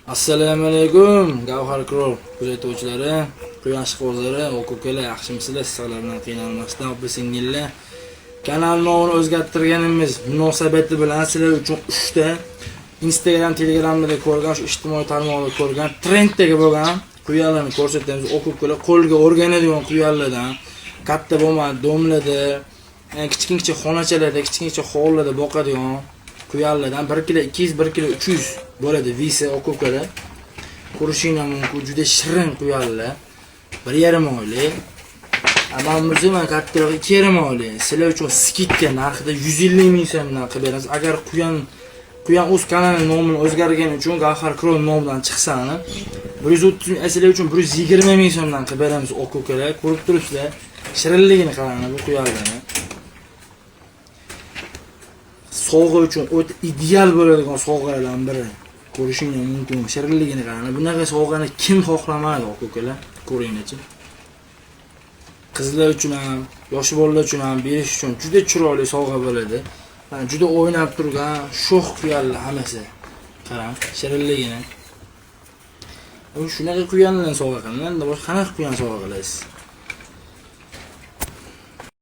Assalomu alaykum, Gavhar Krol kuzatuvchilari, quyosh qo'zlari, o'quvchilar, yaxshimisizlar? Sizlar bilan qiynalmasdan o'psingizlar. Kanal nomini o'zgartirganimiz munosabati bilan sizlar uchun 3 ta Instagram, Telegramda ko'rgan, shu ijtimoiy tarmoqlarda ko'rgan trenddagi bo'lgan quyonlarni ko'rsatamiz. O'quvchilar qo'lga o'rganadigan quyonlardan katta bo'lmadi, domlada, kichik xonachalarda, kichik hovlilarda boqadigan quyonlardan 1 kg 200, 1 kg 300 bo'ladi. Visi o'quvchilar ko'rishingiz mumkin, juda shirin quyonlar. 1,5 oylik. Amamizni men kattaroq 2,5 oylik. Sizlar uchun skidka narxida 150 ming so'mdan qilib beramiz. Agar quyon o'z kanali nomini o'zgargani uchun Gavhar Krol nomidan chiqsani 130 ming, sizlar uchun 120 ming so'mdan qilib beramiz o'quvchilar. Ko'rib turibsizlar, shirinligini qarang bu quyonlarni. Sovg'a uchun o'ta ideal bo'ladigan sovg'alardan biri. Ko'rishingiz mumkin, shirinligini qarang. Bunaqa sovg'ani kim xohlamaydi o'quvchilar? Ko'ringlarchi. Qizlar uchun ham, yosh bolalar uchun ham berish uchun juda chiroyli sovg'a bo'ladi. Mana juda o'ynab turgan sho'x quyonlar hammasi. Qarang, shirinligini. Shunaqa quyonlarni sovg'a qiling. Boshqa qanaqa quyon sovg'a qilasiz?